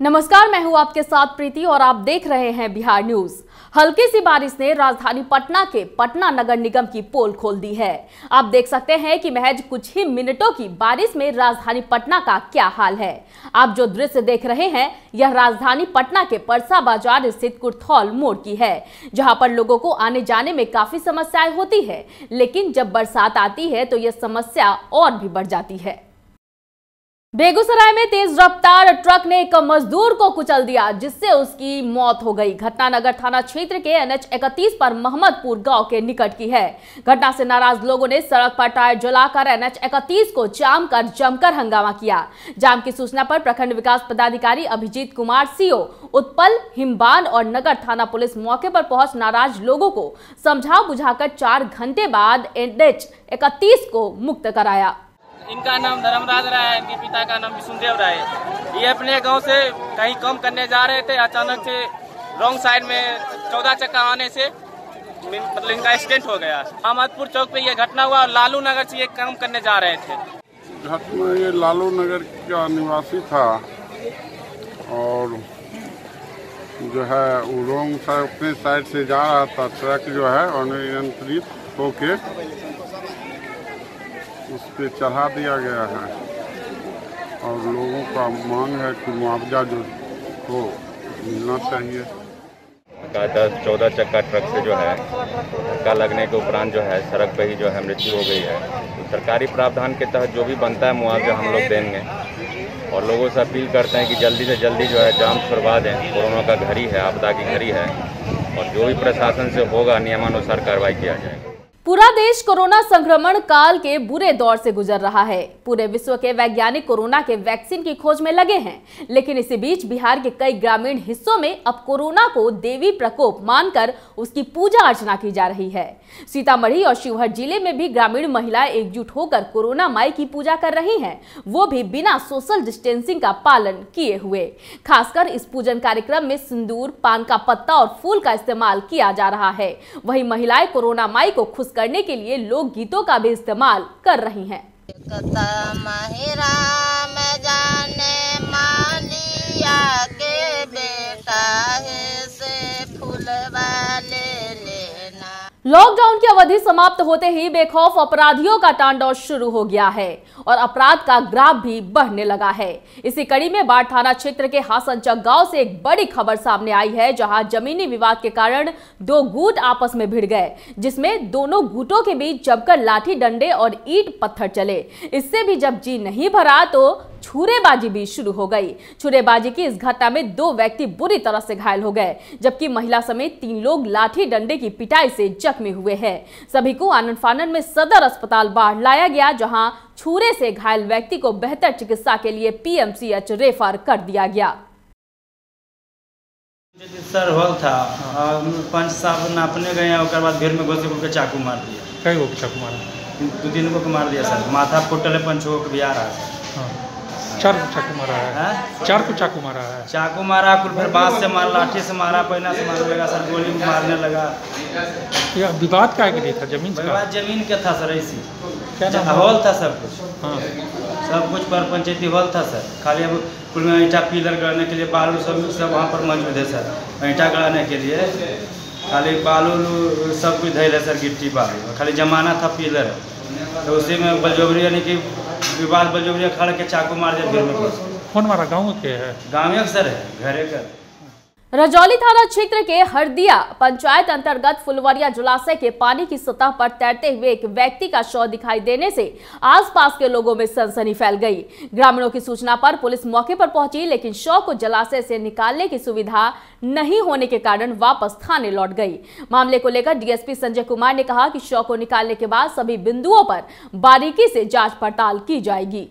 नमस्कार, मैं हूं आपके साथ प्रीति और आप देख रहे हैं बिहार न्यूज। हल्की सी बारिश ने राजधानी पटना के पटना नगर निगम की पोल खोल दी है। आप देख सकते हैं कि महज कुछ ही मिनटों की बारिश में राजधानी पटना का क्या हाल है। आप जो दृश्य देख रहे हैं यह राजधानी पटना के परसा बाजार स्थित कुर्थौल मोड़ की है, जहां पर लोगों को आने जाने में काफी समस्याएं होती है। लेकिन जब बरसात आती है तो यह समस्या और भी बढ़ जाती है। बेगूसराय में तेज रफ्तार ट्रक ने एक मजदूर को कुचल दिया, जिससे उसकी मौत हो गई। घटना नगर थाना क्षेत्र के NH 31 पर मोहम्मदपुर गांव के निकट की है। घटना से नाराज लोगों ने सड़क पर टायर जलाकर NH 31 को जाम कर जमकर हंगामा किया। जाम की सूचना पर प्रखंड विकास पदाधिकारी अभिजीत कुमार, CO उत्पल हिमबान और नगर थाना पुलिस मौके पर पहुंच नाराज लोगों को समझा बुझाकर 4 घंटे बाद NH 31 को मुक्त कराया। इनका नाम धर्मराज राय है, इनके पिता का नाम विष्णुदेव राय है। ये अपने गांव से कहीं कम करने जा रहे थे, अचानक से रॉन्ग साइड में 14 चक्का आने से मतलब इनका एक्सीडेंट हो गया। मोहम्मदपुर चौक पे ये घटना हुआ और लालू नगर से ये काम करने जा रहे थे। घटना ये लालू नगर का निवासी था और जो है वो रॉन्ग साइड अपने साइड से जा रहा था। ट्रक जो है अनियंत्रित होके उस पर चढ़ा दिया गया है और लोगों का मांग है कि मुआवजा जो हो मिलना चाहिए। 14 चक्का ट्रक से जो है धक्का लगने के उपरांत जो है सड़क पर ही जो है मृत्यु हो गई है। तो सरकारी प्रावधान के तहत जो भी बनता है मुआवजा हम लोग देंगे और लोगों से अपील करते हैं कि जल्दी से जल्दी जो है जाम छुड़वा दें। कोरोना का घड़ी है, आपदा की घड़ी है और जो भी प्रशासन से होगा नियमानुसार कार्रवाई किया जाएगा। पूरा देश कोरोना संक्रमण काल के बुरे दौर से गुजर रहा है। पूरे विश्व के वैज्ञानिक कोरोना के वैक्सीन की खोज में लगे हैं, लेकिन इसी बीच बिहार के कई ग्रामीण हिस्सों में अब कोरोना को देवी प्रकोप मानकर उसकी पूजा अर्चना की जा रही है। सीतामढ़ी और शिवहर जिले में भी ग्रामीण महिलाएं एकजुट होकर कोरोना माई की पूजा कर रही हैं, वो भी बिना सोशल डिस्टेंसिंग का पालन किए हुए। खासकर इस पूजन कार्यक्रम में सिंदूर, पान का पत्ता और फूल का इस्तेमाल किया जा रहा है। वहीं महिलाएं कोरोना माई को खुश करने के लिए लोक गीतों का भी इस्तेमाल कर रही हैं। लॉकडाउन की अवधि समाप्त होते ही बेखौफ अपराधियों का तांडव शुरू हो गया है और अपराध का ग्राफ भी बढ़ने लगा है। इसी कड़ी में बाढ़ थाना क्षेत्र के हासनचक गांव से एक बड़ी खबर सामने आई है, जहां जमीनी विवाद के कारण 2 गुट आपस में भिड़ गए, जिसमें दोनों गुटों के बीच जमकर लाठी डंडे और ईंट पत्थर चले। इससे भी जब जी नहीं भरा तो छुरेबाजी भी शुरू हो गई। छुरेबाजी की इस घटना में 2 व्यक्ति बुरी तरह से घायल हो गए, जबकि महिला समेत 3 लोग लाठी डंडे की पिटाई से जख्मी हुए हैं। सभी को आनन फानन में सदर अस्पताल बाढ़ लाया गया, जहां छुरे से घायल व्यक्ति को बेहतर चिकित्सा के लिए PMCH रेफर कर दिया गया। सर हॉल था, पंच साहब नापने गए और बाद भीड़ में घुस के चाकू मार दिया। कई को चाकू मारा? 2-3 को मार दिया सर। माथा फुटल है, पंचों को भी आ रहा है। 4 को चाकू मारा है? 4 को चाकू मारा है। चाकू मारा, कुल फिर बांस से मारा, लाठी से मारा, पैना से मारने लगा सर, गोली मारने लगा। यह विवाद का लिए था? जमीन का विवाद जमीन का था सर। ऐसी क्या हॉल था सब कुछ। हाँ, सब कुछ पर पंचायती हॉल था सर। खाली अब कुल में ईंटा पिलर गड़ाने के लिए बालू सब वहाँ पर मौजूद है सर। ईंटा गड़ाने के लिए खाली बालू सब कुछ धैल है सर, गिट्टी बालू। खाली जमाना था पिलर, तो उसी में बलजोबरी यानी कि विवाद बलजोबरी खड़ के चाकू मार दिया। भीड़ में कौन मारा? गाँव के है? गाँव सर है, घरे का। रजौली थाना क्षेत्र के हरदिया पंचायत अंतर्गत फुलवरिया जलाशय के पानी की सतह पर तैरते हुए एक व्यक्ति का शव दिखाई देने से आसपास के लोगों में सनसनी फैल गई। ग्रामीणों की सूचना पर पुलिस मौके पर पहुंची, लेकिन शव को जलाशय से निकालने की सुविधा नहीं होने के कारण वापस थाने लौट गई। मामले को लेकर DSP संजय कुमार ने कहा कि शव को निकालने के बाद सभी बिंदुओं पर बारीकी से जांच पड़ताल की जाएगी।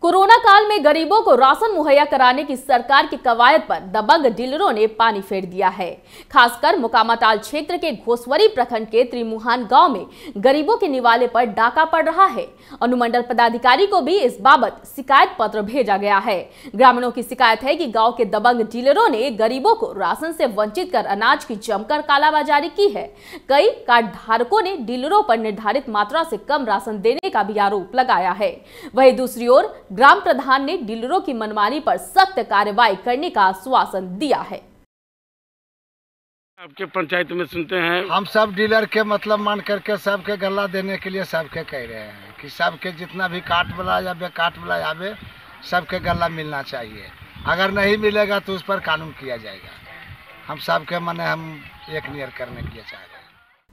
कोरोना काल में गरीबों को राशन मुहैया कराने की सरकार की कवायद पर दबंग डीलरों ने पानी फेर दिया है। खासकर मोकामाटाल क्षेत्र के घोसवरी प्रखंड के त्रिमुहान गांव में गरीबों के निवाले पर डाका पड़ रहा है। अनुमंडल पदाधिकारी को भी इस बाबत शिकायत पत्र भेजा गया है। ग्रामीणों की शिकायत है कि गांव के दबंग डीलरों ने गरीबों को राशन से वंचित कर अनाज की जमकर कालाबाजारी की है। कई कार्ड धारकों ने डीलरों पर निर्धारित मात्रा से कम राशन देने का भी आरोप लगाया है। वहीं दूसरी ओर ग्राम प्रधान ने डीलरों की मनमानी पर सख्त कार्रवाई करने का आश्वासन दिया है। आपके पंचायत में सुनते हैं हम सब डीलर के मतलब मान करके सबके गल्ला देने के लिए सबके कह रहे हैं कि सबके जितना भी काट वाला या बेकाट वाला आवे सबके गल्ला मिलना चाहिए। अगर नहीं मिलेगा तो उस पर कानून किया जाएगा। हम सबके मन हम एक नियर करने के लिए चाह रहे हैं।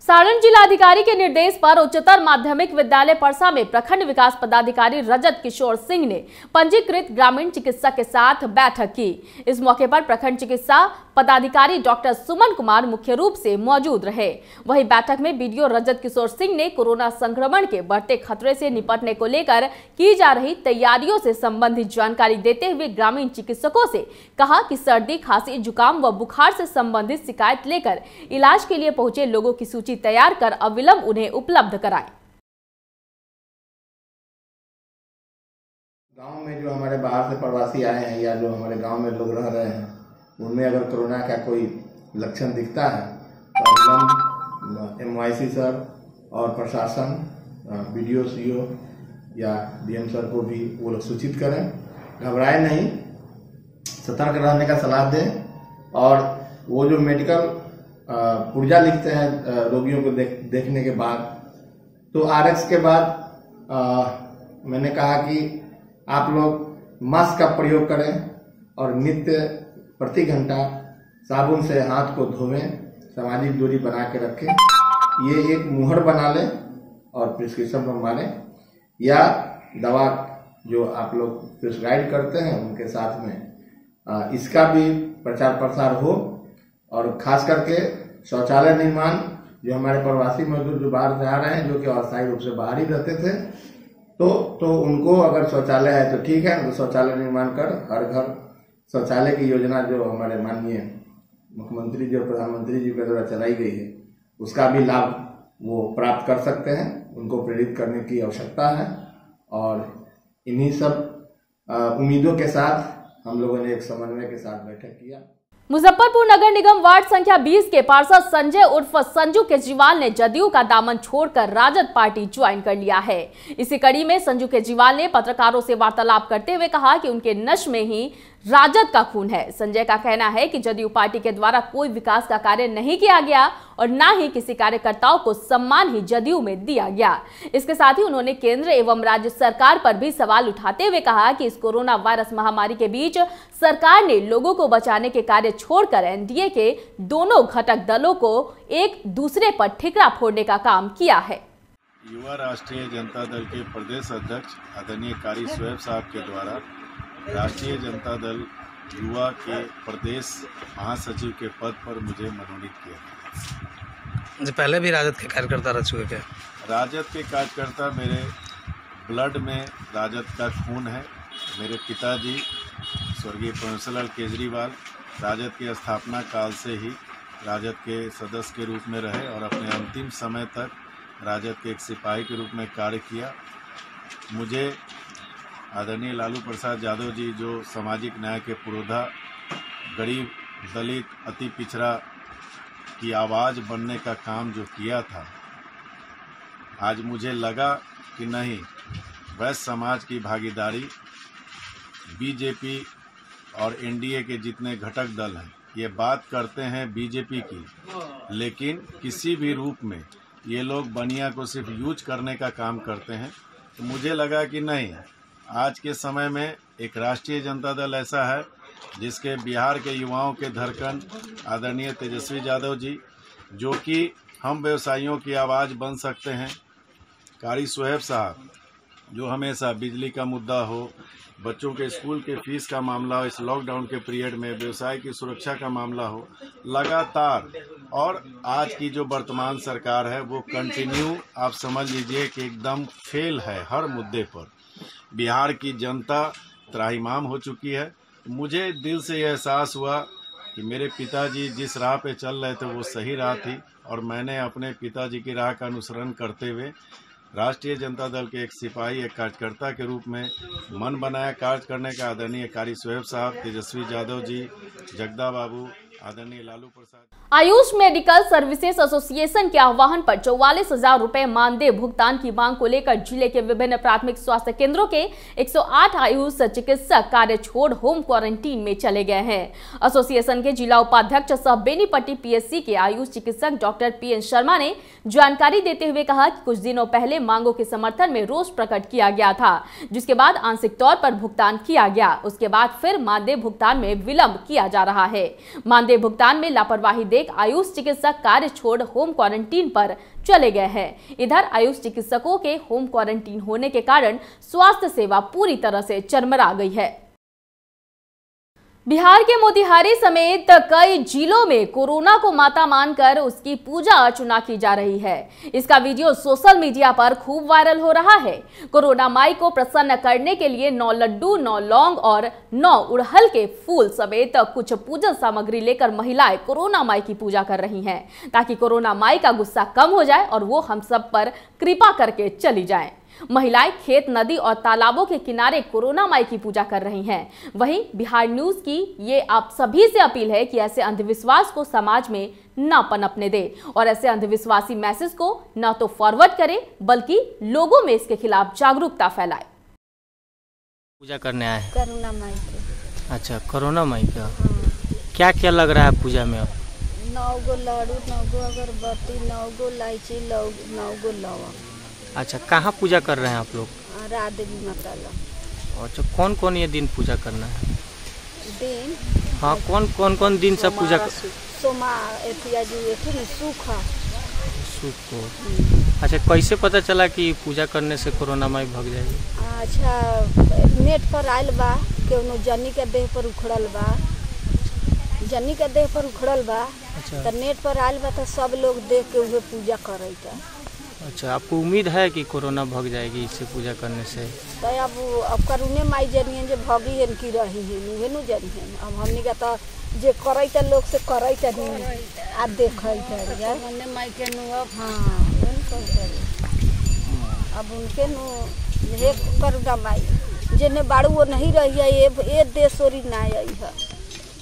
सारण जिलाधिकारी के निर्देश पर उच्चतर माध्यमिक विद्यालय परसा में प्रखंड विकास पदाधिकारी रजत किशोर सिंह ने पंजीकृत ग्रामीण चिकित्सक के साथ बैठक की। इस मौके पर प्रखंड चिकित्सा पदाधिकारी डॉक्टर सुमन कुमार मुख्य रूप से मौजूद रहे। वहीं बैठक में बीडीओ रजत किशोर सिंह ने कोरोना संक्रमण के बढ़ते खतरे से निपटने को लेकर की जा रही तैयारियों से संबंधित जानकारी देते हुए ग्रामीण चिकित्सकों से कहा कि सर्दी, खांसी, जुकाम व बुखार से संबंधित शिकायत लेकर इलाज के लिए पहुंचे लोगों की सूची तैयार कर अविलंब उन्हें उपलब्ध कराएं। गांव में जो हमारे बाहर से प्रवासी आए हैं या जो हमारे गांव में लोग रह रहे हैं उनमें अगर कोरोना का कोई लक्षण दिखता है तो अविलंब MYC सर और प्रशासन, BDO, CO या DM सर को भी वो लोग सूचित करें। घबराए नहीं, सतर्क रहने का सलाह दें। और वो जो मेडिकल पुर्जा लिखते हैं रोगियों को देखने के बाद, तो RX के बाद मैंने कहा कि आप लोग मास्क का प्रयोग करें और नित्य प्रति घंटा साबुन से हाथ को धोवें, सामाजिक दूरी बना के रखें। ये एक मुहर बना लें और प्रिस्क्रिप्शन बनवा लें या दवा जो आप लोग प्रिस्क्राइब करते हैं उनके साथ में इसका भी प्रचार प्रसार हो। और खास करके शौचालय निर्माण, जो हमारे प्रवासी मजदूर जो बाहर से आ रहे हैं जो कि अस्थायी रूप से बाहर ही रहते थे, तो उनको अगर शौचालय है तो ठीक है, तो शौचालय निर्माण कर हर घर शौचालय की योजना जो हमारे माननीय मुख्यमंत्री जी और प्रधानमंत्री जी के द्वारा चलाई गई है उसका भी लाभ वो प्राप्त कर सकते हैं। उनको प्रेरित करने की आवश्यकता है। और इन्हीं सब उम्मीदों के साथ हम लोगों ने एक समन्वय के साथ बैठक किया। मुजफ्फरपुर नगर निगम वार्ड संख्या 20 के पार्षद संजय उर्फ संजू केजरीवाल ने जदयू का दामन छोड़कर राजद पार्टी ज्वाइन कर लिया है। इसी कड़ी में संजू केजरीवाल ने पत्रकारों से वार्तालाप करते हुए कहा कि उनके नश में ही राजद का खून है। संजय का कहना है कि जदयू पार्टी के द्वारा कोई विकास का कार्य नहीं किया गया और न ही किसी कार्यकर्ताओं को सम्मान ही जदयू में दिया गया। इसके साथ ही उन्होंने केंद्र एवं राज्य सरकार पर भी सवाल उठाते हुए कहा कि इस कोरोना वायरस महामारी के बीच सरकार ने लोगों को बचाने के कार्य छोड़कर एनडीए के दोनों घटक दलों को एक दूसरे पर ठिकरा फोड़ने का काम किया है। युवा राष्ट्रीय जनता दल के प्रदेश अध्यक्ष आदरणीय कारी सोहेब साहब के द्वारा राष्ट्रीय जनता दल युवा के प्रदेश महासचिव के पद पर मुझे मनोनीत किया। पहले भी राजद के कार्यकर्ता रह चुके क्या? राजद के कार्यकर्ता, मेरे ब्लड में राजद का खून है। मेरे पिताजी स्वर्गीय प्रोफेसर केजरीवाल राजद के स्थापना काल से ही राजद के सदस्य के रूप में रहे और अपने अंतिम समय तक राजद के एक सिपाही के रूप में कार्य किया। मुझे आदरणीय लालू प्रसाद यादव जी जो सामाजिक न्याय के पुरोधा, गरीब, दलित, अति पिछड़ा की आवाज़ बनने का काम जो किया था, आज मुझे लगा कि नहीं, वैश्य समाज की भागीदारी, बीजेपी और एनडीए के जितने घटक दल हैं ये बात करते हैं बीजेपी की, लेकिन किसी भी रूप में ये लोग बनिया को सिर्फ यूज करने का काम करते हैं। तो मुझे लगा कि नहीं, आज के समय में एक राष्ट्रीय जनता दल ऐसा है जिसके बिहार के युवाओं के धड़कन आदरणीय तेजस्वी यादव जी, जो कि हम व्यवसायियों की आवाज़ बन सकते हैं। कारी सोहेब साहब जो हमेशा बिजली का मुद्दा हो, बच्चों के स्कूल के फीस का मामला हो, इस लॉकडाउन के पीरियड में व्यवसाय की सुरक्षा का मामला हो, लगातार, और आज की जो वर्तमान सरकार है वो कंटिन्यू, आप समझ लीजिए कि एकदम फेल है हर मुद्दे पर। बिहार की जनता त्राहिमाम हो चुकी है। मुझे दिल से यह एहसास हुआ कि मेरे पिताजी जिस राह पे चल रहे थे वो सही राह थी और मैंने अपने पिताजी की राह का अनुसरण करते हुए राष्ट्रीय जनता दल के एक सिपाही, एक कार्यकर्ता के रूप में मन बनाया कार्य करने का। आदरणीय कारी सोहेब साहब, तेजस्वी यादव जी, जगदा बाबू, आदरणीय Lalu Prasad. Ayush medical services association के आह्वान पर 44,000 रुपए मानदेय भुगतान की मांग को लेकर जिले के विभिन्न प्राथमिक स्वास्थ्य केंद्रों के 108 आयुष चिकित्सक कार्य छोड़ होम क्वारंटीन में चले गए हैं। एसोसिएशन के जिला उपाध्यक्ष सह बेनीपट्टी पीएचसी के आयुष चिकित्सक डॉक्टर पीएन शर्मा ने जानकारी देते हुए कहा कि कुछ दिनों पहले मांगों के समर्थन में रोष प्रकट किया गया था, जिसके बाद आंशिक तौर पर भुगतान किया गया। उसके बाद फिर मानदेय भुगतान में विलंब किया जा रहा है। मानदेय भुगतान में लापरवाही देख आयुष चिकित्सक कार्य छोड़ होम क्वारंटीन पर चले गए हैं। इधर आयुष चिकित्सकों के होम क्वारंटीन होने के कारण स्वास्थ्य सेवा पूरी तरह से चरमरा गई है। बिहार के मोतिहारी समेत कई जिलों में कोरोना को माता मानकर उसकी पूजा अर्चना की जा रही है। इसका वीडियो सोशल मीडिया पर खूब वायरल हो रहा है। कोरोना माई को प्रसन्न करने के लिए 9 लड्डू, 9 लौंग और 9 उड़हल के फूल समेत कुछ पूजन सामग्री लेकर महिलाएं कोरोना माई की पूजा कर रही हैं, ताकि कोरोना माई का गुस्सा कम हो जाए और वो हम सब पर कृपा करके चली जाए। महिलाएं खेत, नदी और तालाबों के किनारे कोरोना माई की पूजा कर रही हैं। वहीं बिहार न्यूज की ये आप सभी से अपील है कि ऐसे अंधविश्वास को समाज में न पनपने दे और ऐसे अंधविश्वासी मैसेज को न तो फॉरवर्ड करें बल्कि लोगों में इसके खिलाफ जागरूकता फैलाए। पूजा करने आए कोरोना माई के। अच्छा, कोरोना माई का क्या क्या लग रहा है पूजा में? अब 9 गो लड्डू, 9 गो अगरबत्ती, 9 गो इलायची, 9 गो लौंग। अच्छा, कहाँ पूजा कर रहे हैं आप लोग? रात देवी माता। अच्छा, कौन कौन ये दिन पूजा करना है? दिन? हाँ, कौन दिन सब पूजा कर? सोमा सुख को। अच्छा, कैसे पता चला कि पूजा करने से कोरोना माई भाग जाएगी? अच्छा, नेट पर आयल बा केवनो जनी के देह पर उखड़ल बा, जनी के देह पर उखड़ल बा। अच्छा। तो नेट पर आयल बा तो सब लोग देख के उहे पूजा करता। अच्छा, आपको उम्मीद है कि कोरोना भाग जाएगी इससे पूजा करने से? तो अब करुणे माई जनियन जे भगी है कि रही है उहे नु जनियन। अब हमनी का तो जे करैता लोग से करैता नहीं आ देखैता यार हमने माई के नु। अब हां अब उनके नु हे करुणा माई जेने बाड़ू वो नहीं रही है। ये देशोरी ना आई है।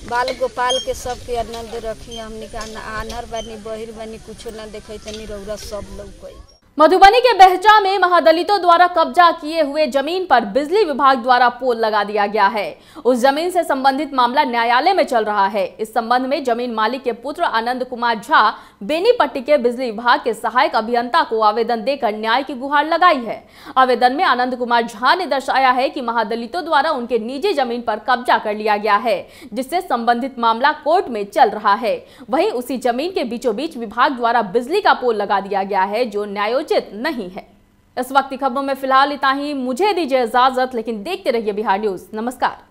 बाल गोपाल के सबके आनंद रखी। हमनी का आनर बनी बहिर बनी कुछ ना देखे तनी रौरा सब लोग कोई। मधुबनी के बहजा में महादलितों द्वारा कब्जा किए हुए जमीन पर बिजली विभाग द्वारा पोल लगा दिया गया है। उस जमीन से संबंधित मामला न्यायालय में चल रहा है। इस संबंध में जमीन मालिक के पुत्र आनंद कुमार झा बेनीपट्टी के बिजली विभाग के सहायक अभियंता को आवेदन देकर न्याय की गुहार लगाई है। आवेदन में आनंद कुमार झा ने दर्शाया है कि महादलितों द्वारा उनके निजी जमीन पर कब्जा कर लिया गया है, जिससे संबंधित मामला कोर्ट में चल रहा है। वहीं उसी जमीन के बीचों बीच विभाग द्वारा बिजली का पोल लगा दिया गया है, जो न्यायोचित नहीं है। इस वक्त की खबरों में फिलहाल इतना ही। मुझे दीजिए इजाजत, लेकिन देखते रहिए बिहार न्यूज। नमस्कार।